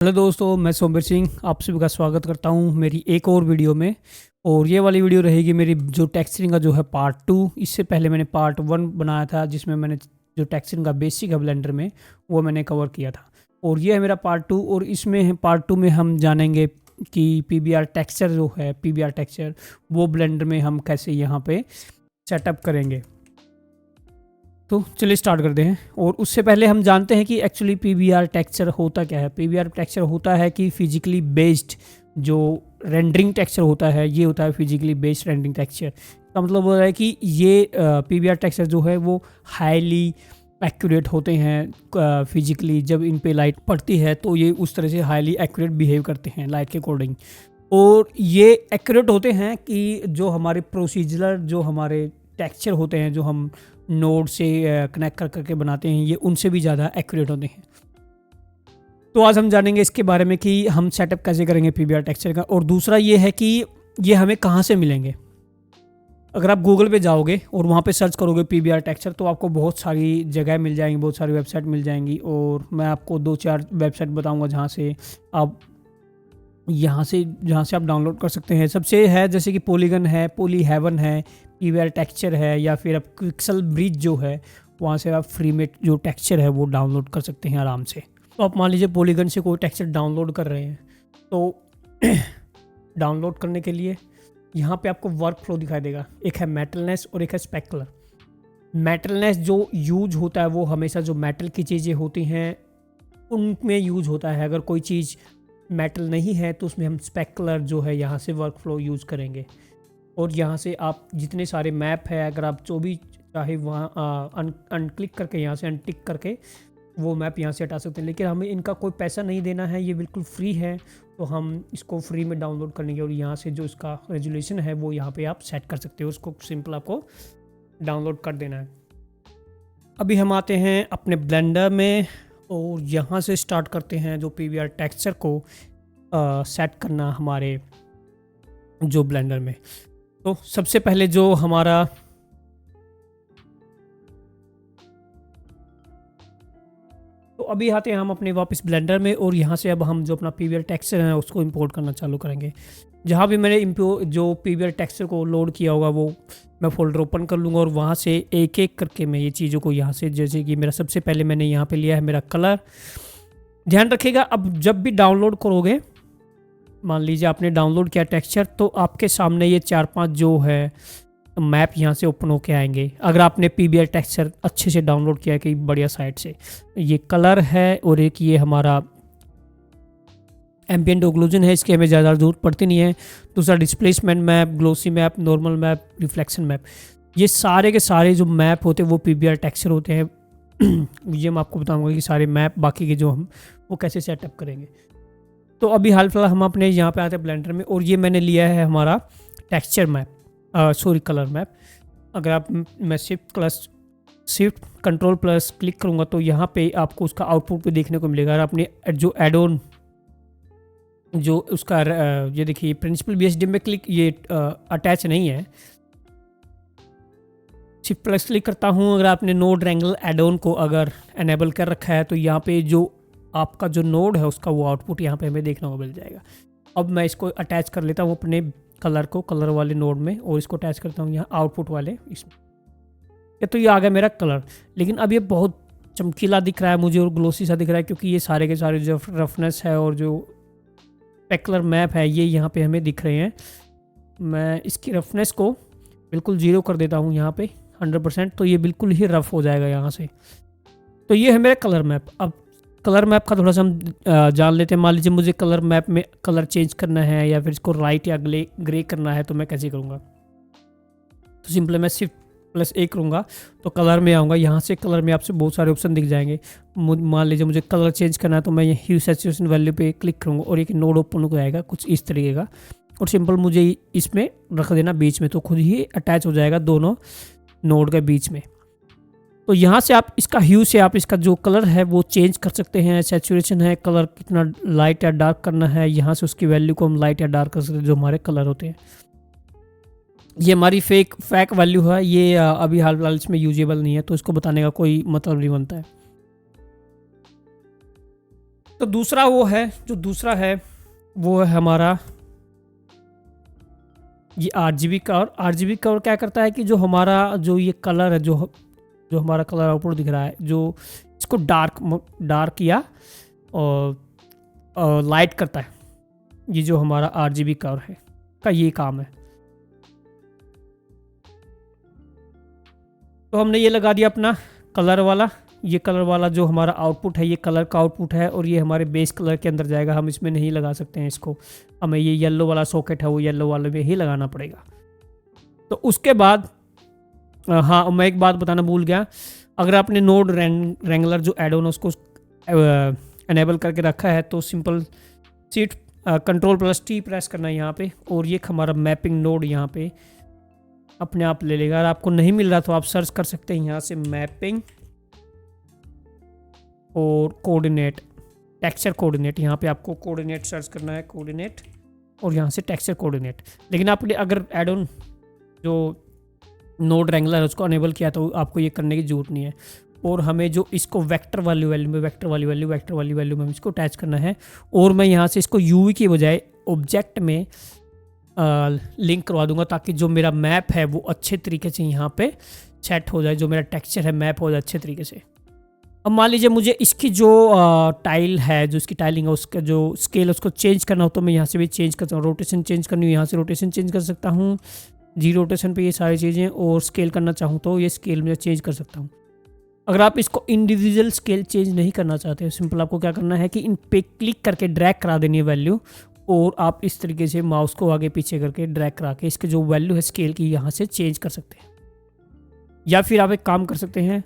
Hello दोस्तों, मैं सोमवीर सिंह आप सभी का स्वागत करता हूं मेरी एक और वीडियो में। और ये वाली वीडियो रहेगी मेरी जो टेक्सचरिंग का जो है पार्ट 2। इससे पहले मैंने पार्ट 1 बनाया था जिसमें मैंने जो टेक्सचरिंग का बेसिक है ब्लेंडर में वो मैंने कवर किया था। और ये है मेरा पार्ट 2 और इसमें पार्ट 2 में हम जानेंगे कि पीबीआर टेक्सचर जो है पीबीआर टेक्सचर वो ब्लेंडर में हम कैसे यहाँ पे सेटअप करेंगे। तो चलिए स्टार्ट करते हैं। और उससे पहले हम जानते हैं कि एक्चुअली पीबीआर टेक्सचर होता क्या है। पीबीआर टेक्सचर होता है कि फिजिकली बेस्ड जो रेंडरिंग टेक्सचर होता है, ये होता है फिजिकली बेस्ड रेंडरिंग टेक्सचर। इसका मतलब हो रहा है कि ये पीबीआर टेक्सचर जो है वो हाईली एक्यूरेट होते हैं फिजिकली। जब इन पे लाइट पड़ती है तो ये उस तरह से हाईली एक्यूरेट बिहेव करते हैं लाइट के अकॉर्डिंग। और ये एक्यूरेट होते हैं कि जो हमारे प्रोसीजरल जो हमारे टेक्सचर होते हैं जो हम नोड से कनेक्ट कर करके बनाते हैं, ये उनसे भी ज़्यादा एक्यूरेट होते हैं। तो आज हम जानेंगे इसके बारे में कि हम सेटअप कैसे करेंगे पीबीआर टेक्सचर का। और दूसरा ये है कि ये हमें कहाँ से मिलेंगे। अगर आप गूगल पे जाओगे और वहाँ पे सर्च करोगे पीबीआर टेक्सचर तो आपको बहुत सारी जगह मिल जाएंगी, बहुत सारी वेबसाइट मिल जाएंगी। और मैं आपको 2-4 वेबसाइट बताऊँगा जहाँ से आप जहाँ से आप डाउनलोड कर सकते हैं। सबसे है जैसे कि पॉलीगन है, पॉली हेवन है, पीबीआर टेक्सचर है, या फिर आप क्विक्सल ब्रिज जो है वहाँ से आप फ्री में जो टेक्सचर है वो डाउनलोड कर सकते हैं आराम से। तो आप मान लीजिए पॉलीगन से कोई टेक्सचर डाउनलोड कर रहे हैं तो डाउनलोड करने के लिए यहाँ पे आपको वर्क फ्लो दिखाई देगा। एक है मेटलनेस और एक है स्पेकुलर। मेटलनेस जो यूज होता है वो हमेशा जो मेटल की चीज़ें होती हैं उनमें यूज होता है। अगर कोई चीज़ मेटल नहीं है तो उसमें हम स्पेकुलर जो है यहाँ से वर्क फ्लो यूज़ करेंगे। और यहाँ से आप जितने सारे मैप है अगर आप जो भी चाहे वहाँ अनक्लिक करके यहाँ से अनटिक करके वो मैप यहाँ से हटा सकते हैं। लेकिन हमें इनका कोई पैसा नहीं देना है, ये बिल्कुल फ्री है। तो हम इसको फ्री में डाउनलोड करेंगे और यहाँ से जो इसका रेजोल्यूशन है वो यहाँ पे आप सेट कर सकते हो। उसको सिंपल आपको डाउनलोड कर देना है। अभी हम आते हैं अपने ब्लेंडर में और यहाँ से स्टार्ट करते हैं जो पीबीआर टेक्सचर को सेट करना हमारे जो ब्लेंडर में। तो सबसे पहले जो हमारा तो अभी आते हैं हम अपने वापस ब्लेंडर में और यहाँ से अब हम जो अपना पीबीआर टेक्सचर है उसको इंपोर्ट करना चालू करेंगे। जहाँ भी मैंने जो पीबीआर टेक्सचर को लोड किया होगा वो मैं फोल्डर ओपन कर लूँगा और वहाँ से एक एक करके मैं ये चीज़ों को यहाँ से, जैसे कि मेरा सबसे पहले मैंने यहाँ पे लिया है मेरा कलर। ध्यान रखिएगा अब जब भी डाउनलोड करोगे, मान लीजिए आपने डाउनलोड किया टेक्सचर तो आपके सामने ये 4-5 जो है मैप यहाँ से ओपन होके आएंगे। अगर आपने पीबीआर टेक्सचर अच्छे से डाउनलोड किया है कहीं बढ़िया साइट से। ये कलर है और एक ये हमारा एम्बिएंट ओक्लूजन है, इसकी हमें ज़्यादा जरूरत पड़ती नहीं है। दूसरा displacement map, glossy map, normal map, reflection map, ये सारे के सारे जो मैप होते हैं वो पीबीआर टेक्सचर होते हैं। ये मैं आपको बताऊंगा कि सारे मैप बाकी के जो हम वो कैसे सेटअप करेंगे। तो अभी हाल फिलहाल हम अपने यहाँ पे आते हैं ब्लेंडर में और ये मैंने लिया है हमारा टेक्सचर मैप, कलर मैप। अगर आप मैं शिफ्ट कंट्रोल प्लस क्लिक करूँगा तो यहाँ पे आपको उसका आउटपुट पे देखने को मिलेगा। और अपने जो एडोन जो उसका ये देखिए प्रिंसिपल बीएसडी में क्लिक ये अटैच नहीं है। शिफ्ट प्लस क्लिक करता हूँ। अगर आपने नोड रेंगल एडोन को अगर एनेबल कर रखा है तो यहाँ पे जो आपका जो नोड है उसका वो आउटपुट यहाँ पे हमें देखने को मिल जाएगा। अब मैं इसको अटैच कर लेता हूँ अपने कलर को, कलर वाले नोड में, और इसको अटैच करता हूँ यहाँ आउटपुट वाले इसमें। तो ये आ गया मेरा कलर। लेकिन अब ये बहुत चमकीला दिख रहा है मुझे और ग्लोसी सा दिख रहा है क्योंकि ये सारे के सारे जो रफनेस है और जो स्पेकुलर मैप है ये यहाँ पे हमें दिख रहे हैं। मैं इसकी रफनेस को बिल्कुल 0 कर देता हूँ यहाँ पे 100%, तो ये बिल्कुल ही रफ हो जाएगा यहाँ से। तो ये है मेरा कलर मैप। अब कलर मैप का थोड़ा सा हम जान लेते हैं। मान लीजिए मुझे कलर मैप में कलर चेंज करना है या फिर इसको लाइट या ग्रे करना है तो मैं कैसे करूँगा। तो सिंपल मैं शिफ्ट प्लस A करूँगा तो कलर में आऊँगा। यहाँ से कलर में आपसे बहुत सारे ऑप्शन दिख जाएंगे। मान लीजिए मुझे कलर चेंज करना है तो मैं ये ह्यू सैचुरेशन वैल्यू पे क्लिक करूँगा और एक नोड ओपन हो जाएगा कुछ इस तरीके का। और सिंपल मुझे इसमें रख देना बीच में, तो खुद ही अटैच हो जाएगा दोनों नोड के बीच में। तो यहाँ से आप इसका ह्यू से आप इसका जो कलर है वो चेंज कर सकते हैं। सैचुरेशन है, कलर कितना लाइट या डार्क करना है, यहाँ से उसकी वैल्यू को हम लाइट या डार्क कर सकते हैं जो हमारे कलर होते हैं। ये हमारी फैक वैल्यू है, ये अभी हाल फिलहाल इसमें यूजेबल नहीं है तो इसको बताने का कोई मतलब नहीं बनता है। तो दूसरा वो है, जो दूसरा है वो है हमारा ये आरजीबी कलर। आरजीबी कलर क्या करता है कि जो हमारा जो ये कलर है, जो हमारा कलर आउटपुट दिख रहा है, जो इसको डार्क या लाइट करता है। ये जो हमारा आरजीबी कलर है का ये काम है। तो हमने ये लगा दिया अपना कलर वाला। ये कलर वाला जो हमारा आउटपुट है, ये कलर का आउटपुट है और ये हमारे बेस कलर के अंदर जाएगा। हम इसमें नहीं लगा सकते हैं इसको, हमें ये येलो वाला सॉकेट है वो येलो वाले में ही लगाना पड़ेगा। तो उसके बाद हाँ, मैं एक बात बताना भूल गया। अगर आपने नोड रेंगुलर जो एड ऑन उसको एनेबल करके रखा है तो सिंपल सीट Ctrl+T प्रेस करना है यहाँ पे, और ये हमारा मैपिंग नोड यहाँ पे अपने आप ले लेगा। अगर आपको नहीं मिल रहा तो आप सर्च कर सकते हैं यहाँ से मैपिंग और कोऑर्डिनेट, टेक्सचर कोऑर्डिनेट। यहाँ पे आपको कोऑर्डिनेट सर्च करना है, कोऑर्डिनेट, और यहाँ से टेक्सचर कोऑर्डिनेट। लेकिन आपने अगर एड ऑन जो नोड रेंगुलर है उसको अनेबल किया तो आपको ये करने की जरूरत नहीं है। और हमें जो इसको वेक्टर वाली वैल्यू में इसको अटैच करना है। और मैं यहाँ से इसको यूवी की बजाय ऑब्जेक्ट में लिंक करवा दूंगा, ताकि जो मेरा मैप है वो अच्छे तरीके से यहाँ पे सेट हो जाए, जो मेरा टेक्सचर है मैप हो जाए अच्छे तरीके से। अब मान लीजिए मुझे इसकी जो टाइल है, जो इसकी टाइलिंग है, उसका जो स्केल उसको चेंज करना हो तो मैं यहाँ से भी चेंज कर सकता हूँ। रोटेशन चेंज करनी हो यहाँ से रोटेशन चेंज कर सकता हूँ, जी रोटेशन पे ये सारी चीज़ें। और स्केल करना चाहूँ तो ये स्केल में चेंज कर सकता हूँ। अगर आप इसको इंडिविजुअल स्केल चेंज नहीं करना चाहते हो, सिंपल आपको क्या करना है कि इन पे क्लिक करके ड्रैग करा देनी है वैल्यू, और आप इस तरीके से माउस को आगे पीछे करके ड्रैग करा के इसके जो वैल्यू है स्केल की यहाँ से चेंज कर सकते हैं। या फिर आप एक काम कर सकते हैं,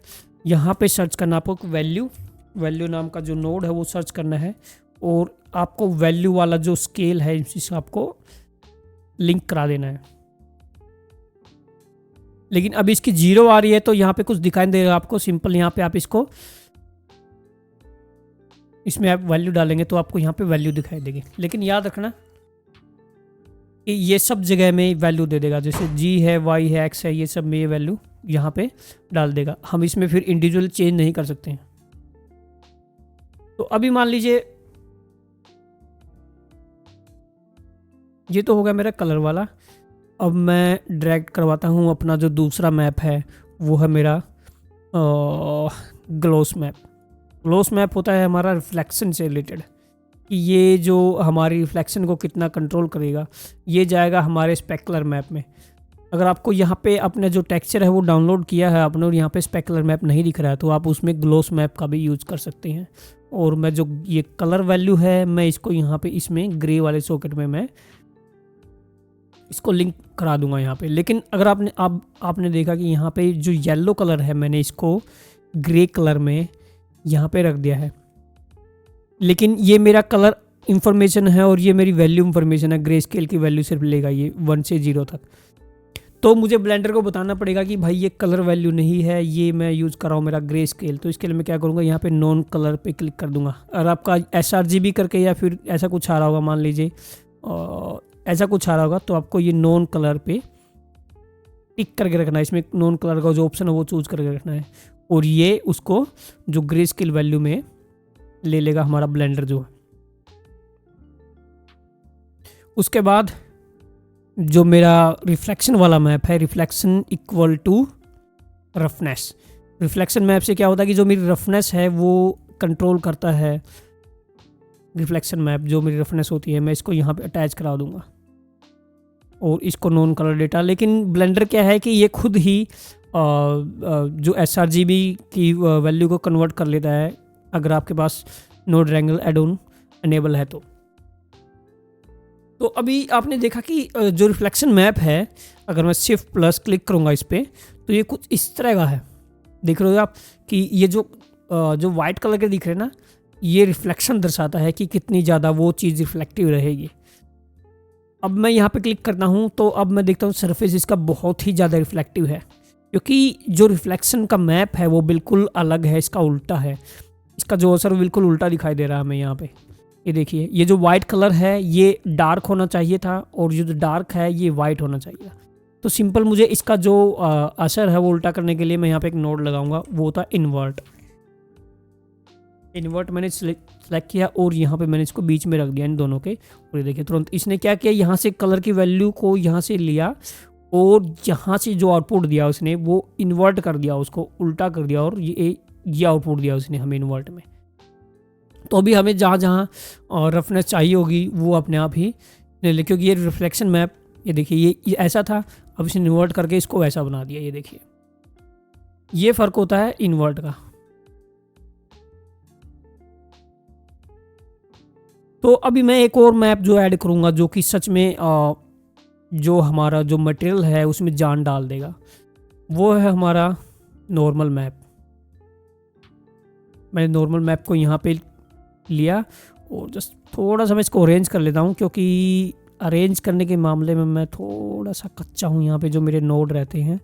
यहाँ पे सर्च करना, आपको वैल्यू नाम का जो नोड है वो सर्च करना है, और आपको वैल्यू वाला जो स्केल है इससे आपको लिंक करा देना है। लेकिन अभी इसकी 0 आ रही है तो यहाँ पे कुछ दिखाई देगा आपको। सिंपल यहाँ पे आप इसको, इसमें आप वैल्यू डालेंगे तो आपको यहाँ पे वैल्यू दिखाई देगी। लेकिन याद रखना कि ये सब जगह में वैल्यू दे देगा, जैसे जी है, वाई है, एक्स है, ये सब में ये वैल्यू यहाँ पे डाल देगा। हम इसमें फिर इंडिविजुअल चेंज नहीं कर सकते हैं। तो अभी मान लीजिए ये तो हो गया मेरा कलर वाला। अब मैं ड्रैग करवाता हूँ अपना जो दूसरा मैप है, वो है मेरा ग्लोस मैप। ग्लोस मैप होता है हमारा रिफ्लेक्शन से रिलेटेड, कि ये जो हमारी रिफ्लेक्शन को कितना कंट्रोल करेगा। ये जाएगा हमारे स्पेकुलर मैप में। अगर आपको यहाँ पे अपने जो टेक्सचर है वो डाउनलोड किया है आपने और यहाँ पे स्पेकुलर मैप नहीं दिख रहा है तो आप उसमें ग्लोस मैप का भी यूज़ कर सकते हैं। और मैं जो ये कलर वैल्यू है मैं इसको यहाँ पे इसमें ग्रे वाले सॉकेट में मैं इसको लिंक करा दूंगा यहाँ पे। लेकिन अगर आपने देखा कि यहाँ पे जो येलो कलर है मैंने इसको ग्रे कलर में यहाँ पे रख दिया है, लेकिन ये मेरा कलर इंफॉर्मेशन है और ये मेरी वैल्यू इंफॉर्मेशन है। ग्रे स्केल की वैल्यू सिर्फ लेगा ये 1 से 0 तक। तो मुझे ब्लेंडर को बताना पड़ेगा कि भाई ये कलर वैल्यू नहीं है, ये मैं यूज़ कर रहा हूँ मेरा ग्रे स्केल। तो इसके लिए मैं क्या करूँगा, यहाँ पे नॉन कलर पे क्लिक कर दूंगा। और आपका sRGB करके या फिर ऐसा कुछ आ रहा होगा, मान लीजिए ऐसा कुछ आ रहा होगा, तो आपको ये नॉन कलर पे टिक करके रखना है। इसमें नॉन कलर का जो ऑप्शन है वो चूज करके रखना है, और ये उसको जो ग्रे स्केल वैल्यू में ले लेगा हमारा ब्लेंडर जो है। उसके बाद जो मेरा रिफ्लेक्शन वाला मैप है, reflection equal to roughness. Reflection map से क्या होता है कि जो मेरी रफनेस है वो कंट्रोल करता है। रिफ्लेक्शन मैप जो मेरी रफनेस होती है मैं इसको यहाँ पे अटैच करा दूंगा और इसको नॉन कलर डेटा। लेकिन ब्लेंडर क्या है कि ये खुद ही जो sRGB की वैल्यू को कन्वर्ट कर लेता है अगर आपके पास node wrangler add on enable है तो अभी आपने देखा कि जो रिफ्लेक्शन मैप है, अगर मैं शिफ्ट प्लस क्लिक करूँगा इस पर तो ये कुछ इस तरह का है। देख रहे हो आप कि ये जो वाइट कलर के दिख रहे हैं ना, ये रिफ्लेक्शन दर्शाता है कि कितनी ज़्यादा वो चीज़ रिफ्लेक्टिव रहेगी। अब मैं यहाँ पे क्लिक करता हूँ तो अब मैं देखता हूँ सरफेस इसका बहुत ही ज़्यादा रिफ्लेक्टिव है, क्योंकि जो रिफ्लेक्शन का मैप है वो बिल्कुल अलग है, इसका उल्टा है। इसका जो असर बिल्कुल उल्टा दिखाई दे रहा है हमें यहाँ पे। ये देखिए, ये जो वाइट कलर है ये डार्क होना चाहिए था और ये जो डार्क है ये वाइट होना चाहिए। तो सिंपल मुझे इसका जो असर है वो उल्टा करने के लिए मैं यहाँ पे एक नोड लगाऊंगा, वो था इन्वर्ट। इन्वर्ट मैंने सेलेक्ट किया और यहाँ पे मैंने इसको बीच में रख दिया इन दोनों के। और ये देखिए तुरंत इसने क्या किया, यहाँ से कलर की वैल्यू को यहाँ से लिया और यहाँ से जो आउटपुट दिया उसने वो इन्वर्ट कर दिया, उसको उल्टा कर दिया और ये आउटपुट दिया उसने हमें इन्वर्ट में। तो अभी हमें जहाँ जहाँ रफनेस चाहिए होगी वो अपने आप ही ले ले, क्योंकि ये रिफ्लेक्शन मैप ये देखिए ये ऐसा था, अब इसने इन्वर्ट करके इसको वैसा बना दिया। ये देखिए ये फ़र्क होता है इन्वर्ट का। तो अभी मैं एक और मैप जो ऐड करूँगा जो कि सच में जो हमारा जो मटेरियल है उसमें जान डाल देगा, वो है हमारा नॉर्मल मैप। मैंने नॉर्मल मैप को यहाँ पे लिया और जस्ट थोड़ा सा मैं इसको अरेंज कर लेता हूँ, क्योंकि अरेंज करने के मामले में मैं थोड़ा सा कच्चा हूँ। यहाँ पे जो मेरे नोड रहते हैं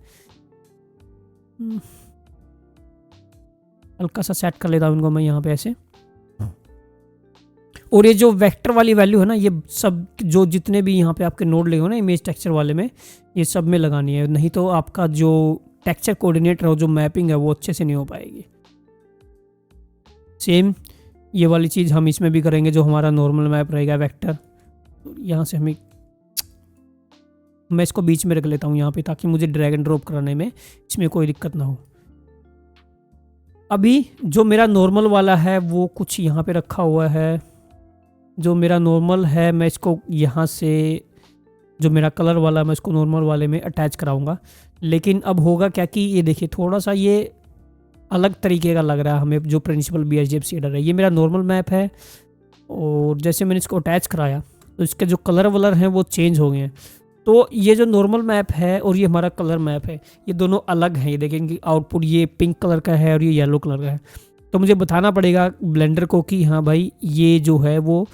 हल्का सा सेट कर लेता हूँ इनको मैं यहाँ पे ऐसे। और ये जो वेक्टर वाली वैल्यू है ना, ये सब जो जितने भी यहाँ पे आपके नोड लगे हो ना इमेज टेक्सचर वाले में, ये सब में लगानी है, नहीं तो आपका जो टेक्सचर कोऑर्डिनेटर हो जो मैपिंग है वो अच्छे से नहीं हो पाएगी। सेम ये वाली चीज़ हम इसमें भी करेंगे, जो हमारा नॉर्मल मैप रहेगा वेक्टर। तो यहाँ से हमें मैं इसको बीच में रख लेता हूँ यहाँ पे, ताकि मुझे ड्रैग एंड ड्रॉप कराने में इसमें कोई दिक्कत ना हो। अभी जो मेरा नॉर्मल वाला है वो कुछ यहाँ पे रखा हुआ है। जो मेरा नॉर्मल है मैं इसको यहाँ से जो मेरा कलर वाला मैं इसको नॉर्मल वाले में अटैच कराऊंगा। लेकिन अब होगा क्या कि ये देखिए थोड़ा सा ये अलग तरीके का लग रहा है हमें, जो प्रिंसिपल बीएसजेएफ शेडर है। ये मेरा नॉर्मल मैप है और जैसे मैंने इसको अटैच कराया तो इसके जो कलर वलर हैं वो चेंज हो गए हैं। तो ये जो नॉर्मल मैप है और ये हमारा कलर मैप है, ये दोनों अलग हैं। ये देखेंगे आउटपुट ये पिंक कलर का है और ये येलो कलर का है। तो मुझे बताना पड़ेगा ब्लेंडर को कि हाँ भाई ये जो है वो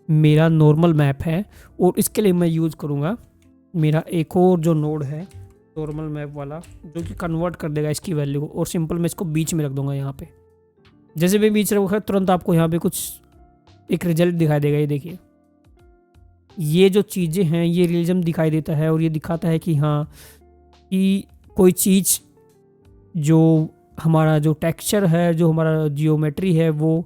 मेरा नॉर्मल मैप है, और इसके लिए मैं यूज़ करूँगा मेरा एक और जो नोड है नॉर्मल मैप वाला, जो कि कन्वर्ट कर देगा इसकी वैल्यू को। और सिंपल मैं इसको बीच में रख दूंगा यहाँ पे। जैसे भी बीच रखूँगा तुरंत आपको यहाँ पे कुछ एक रिजल्ट दिखाई देगा। ये देखिए ये जो चीज़ें हैं ये रियलिज्म दिखाई देता है, और ये दिखाता है कि हाँ कि कोई चीज़ जो हमारा जो टेक्सचर है, जो हमारा जियोमेट्री है, वो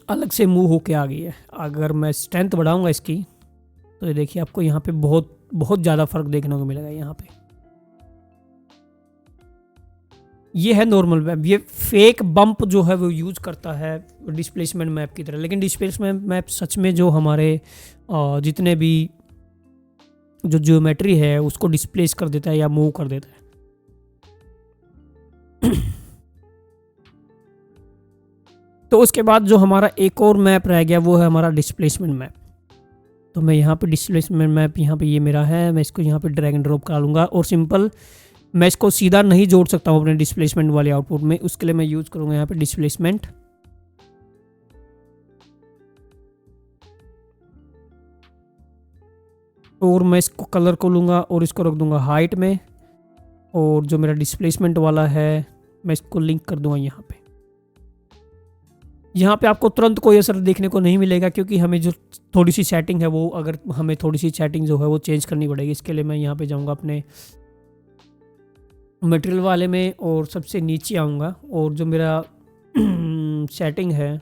अलग से मूव होके आ गई है। अगर मैं स्ट्रेंथ बढ़ाऊंगा इसकी तो ये देखिए आपको यहाँ पे बहुत बहुत ज़्यादा फर्क देखने को मिलेगा। यहाँ पे ये है नॉर्मल मैप। ये फेक बम्प जो है वो यूज़ करता है डिस्प्लेसमेंट मैप की तरह, लेकिन डिस्प्लेसमेंट मैप सच में जो हमारे जितने भी जो जियोमेट्री है उसको डिस्प्लेस कर देता है या मूव कर देता है। तो उसके बाद जो हमारा एक और मैप रह गया वो है हमारा डिस्प्लेसमेंट मैप। तो मैं यहाँ पे डिस्प्लेसमेंट मैप यहाँ पे ये मेरा है, मैं इसको यहाँ पे ड्रैग एंड ड्रॉप करा लूँगा। और सिंपल मैं इसको सीधा नहीं जोड़ सकता हूँ अपने डिस्प्लेसमेंट वाले आउटपुट में, उसके लिए मैं यूज़ करूँगा यहाँ पे डिस्प्लेसमेंट। और मैं इसको कलर को लूँगा और इसको रख दूँगा हाइट में, और जो मेरा डिस्प्लेसमेंट वाला है मैं इसको लिंक कर दूँगा यहाँ पे। यहाँ पे आपको तुरंत कोई असर देखने को नहीं मिलेगा, क्योंकि हमें जो थोड़ी सी सेटिंग है वो अगर हमें थोड़ी सी सेटिंग जो है वो चेंज करनी पड़ेगी। इसके लिए मैं यहाँ पे जाऊँगा अपने मटेरियल वाले में और सबसे नीचे आऊँगा, और जो मेरा सेटिंग है,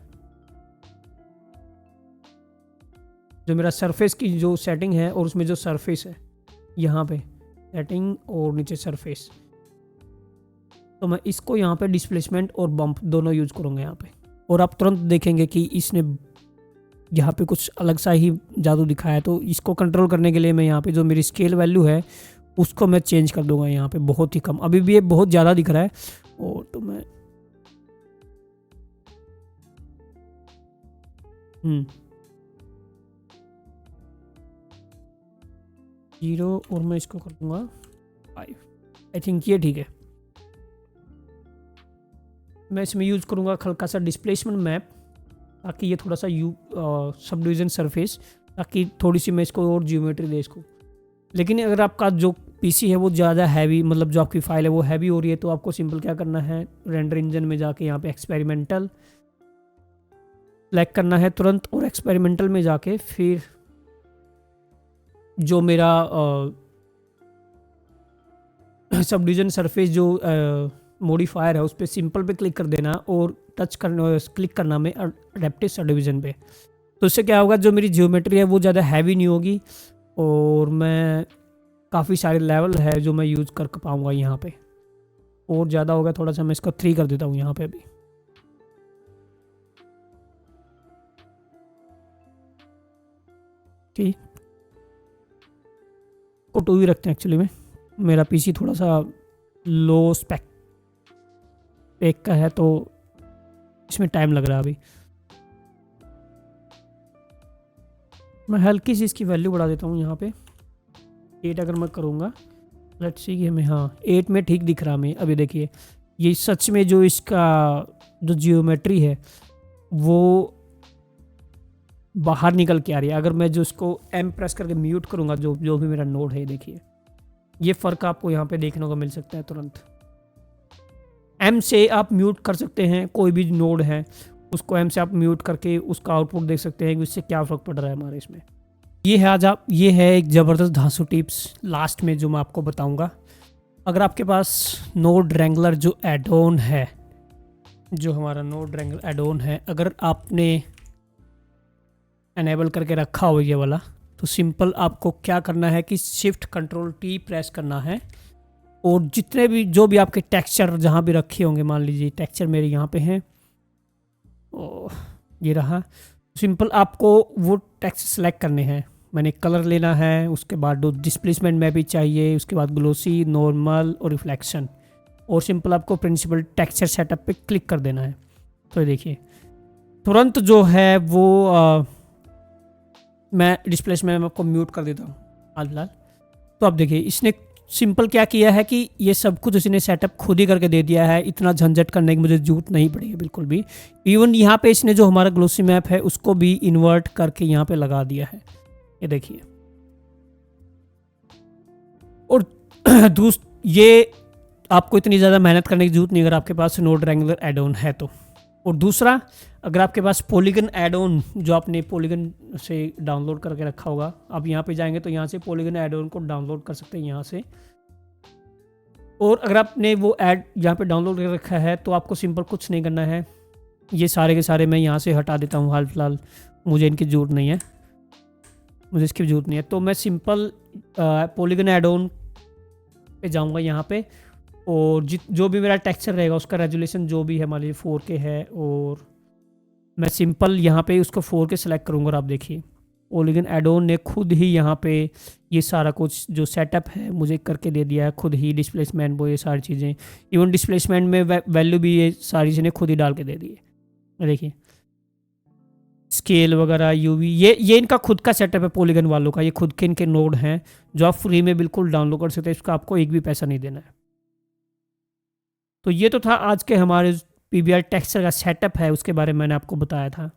जो मेरा सरफेस की जो सेटिंग है और उसमें जो सरफेस है यहाँ पे सेटिंग और नीचे सरफेस, तो मैं इसको यहाँ पे डिस्प्लेसमेंट और बम्प दोनों यूज़ करूँगा यहाँ पे। और आप तुरंत देखेंगे कि इसने यहाँ पे कुछ अलग सा ही जादू दिखाया है। तो इसको कंट्रोल करने के लिए मैं यहाँ पे जो मेरी स्केल वैल्यू है उसको मैं चेंज कर दूंगा यहाँ पे बहुत ही कम। अभी भी ये बहुत ज़्यादा दिख रहा है, और तो मैं 0 और मैं इसको कर दूंगा 5। आई थिंक ये ठीक है। मैं इसमें यूज़ करूँगा हल्का सा डिस्प्लेसमेंट मैप, ताकि ये थोड़ा सा सब डिवीज़न सरफेस, ताकि थोड़ी सी मैं इसको और जियोमेट्री दे इसको। लेकिन अगर आपका जो पीसी है वो ज़्यादा हैवी, मतलब जो आपकी फ़ाइल है वो हैवी हो रही है, तो आपको सिंपल क्या करना है, रेंडर इंजन में जाके यहाँ पे एक्सपेरिमेंटल सेलेक्ट करना है तुरंत, और एक्सपेरिमेंटल में जाके फिर जो मेरा सब डिवीज़न सरफेस जो मॉडिफायर है उस पर सिंपल पे क्लिक कर देना, और टच करने क्लिक करना में अडेप्टिव सबडिवीज़न पे। तो इससे क्या होगा, जो मेरी जियोमेट्री है वो ज़्यादा हैवी नहीं होगी और मैं काफ़ी सारे लेवल है जो मैं यूज़ कर पाऊँगा यहाँ पे। और ज़्यादा होगा थोड़ा सा, मैं इसको 3 कर देता हूँ यहाँ पे अभी। ठीक, को 2 ही रखते हैं एक्चुअली में। मेरा पीसी थोड़ा सा लो स्पेक का है तो इसमें टाइम लग रहा है अभी। मैं हल्की सी इसकी वैल्यू बढ़ा देता हूँ यहाँ पे। 8 अगर मैं करूँगा, लेट्स सी कि हमें, हाँ 8 में ठीक दिख रहा हमें। अभी देखिए ये सच में जो इसका जो जियोमेट्री है वो बाहर निकल के आ रही है। अगर मैं जो इसको एम प्रेस करके म्यूट करूँगा, जो भी मेरा नोड है, देखिए ये फ़र्क आपको यहाँ पे देखने को मिल सकता है तुरंत। एम से आप म्यूट कर सकते हैं, कोई भी नोड है उसको एम से आप म्यूट करके उसका आउटपुट देख सकते हैं कि उससे क्या फ़र्क पड़ रहा है हमारे इसमें। ये है एक ज़बरदस्त धांसू टिप्स लास्ट में जो मैं आपको बताऊंगा। अगर आपके पास नोड रेंगुलर जो एड ऑन है, जो हमारा नोड रेंगुलर एड ऑन है, अगर आपने एनेबल करके रखा हो ये वाला, तो सिंपल आपको क्या करना है कि शिफ्ट कंट्रोल टी प्रेस करना है और जितने भी जो भी आपके टेक्सचर जहाँ भी रखे होंगे, मान लीजिए टेक्सचर मेरे यहाँ पे हैं, ये रहा, सिंपल आपको वो टेक्सचर सेलेक्ट करने हैं। मैंने कलर लेना है, उसके बाद डिस्प्लेसमेंट में भी चाहिए, उसके बाद ग्लोसी, नॉर्मल और रिफ्लेक्शन, और सिंपल आपको प्रिंसिपल टेक्सचर सेटअप पे क्लिक कर देना है। तो देखिए तुरंत जो है वो मैं डिस्प्लेसमेंट में आपको म्यूट कर देता हूँ हाल। तो अब देखिए इसने सिंपल क्या किया है कि ये सब कुछ इसने सेटअप खुद ही करके दे दिया है। इतना झंझट करने की मुझे जरूरत नहीं पड़ी है बिल्कुल भी। इवन यहाँ पे इसने जो हमारा ग्लोसी मैप है उसको भी इन्वर्ट करके यहाँ पे लगा दिया है, ये देखिए। और ये आपको इतनी ज़्यादा मेहनत करने की जरूरत नहीं अगर आपके पास नोड रेंगुलर एड ऑन है तो। और दूसरा, अगर आपके पास पॉलीगन एड ऑन जो आपने पॉलीगन से डाउनलोड करके रखा होगा, आप यहाँ पे जाएंगे तो यहाँ से पॉलीगन एड ऑन को डाउनलोड कर सकते हैं यहाँ से। और अगर आपने वो ऐड यहाँ पे डाउनलोड कर रखा है तो आपको सिंपल कुछ नहीं करना है, ये सारे के सारे मैं यहाँ से हटा देता हूँ हाल फिलहाल, मुझे इनकी ज़रूरत नहीं है, मुझे इसकी ज़रूरत नहीं है। तो मैं सिंपल पॉलीगन एड ऑन पे जाऊँगा यहाँ पे, और जो भी मेरा टेक्सचर रहेगा उसका रेजोल्यूशन जो भी है, मान लीजिए 4K है, और मैं सिंपल यहाँ पे उसको 4K सेलेक्ट करूँगा। और आप देखिए पॉलीगन एड ऑन ने खुद ही यहाँ पे ये सारा कुछ जो सेटअप है मुझे करके दे दिया है खुद ही। डिस्प्लेसमेंट वो ये सारी चीज़ें, इवन डिस्प्लेसमेंट में वैल्यू भी ये सारी चीज़ें खुद ही डाल के दे दी है। देखिए स्केल वगैरह, यूवी, ये इनका खुद का सेटअप है पॉलीगन वालों का, ये खुद के इनके नोड हैं जो आप फ्री में बिल्कुल डाउनलोड कर सकते हैं, इसका आपको एक भी पैसा नहीं देना है। तो ये तो था आज के हमारे PBR टेक्सचर का सेटअप है, उसके बारे में मैंने आपको बताया था।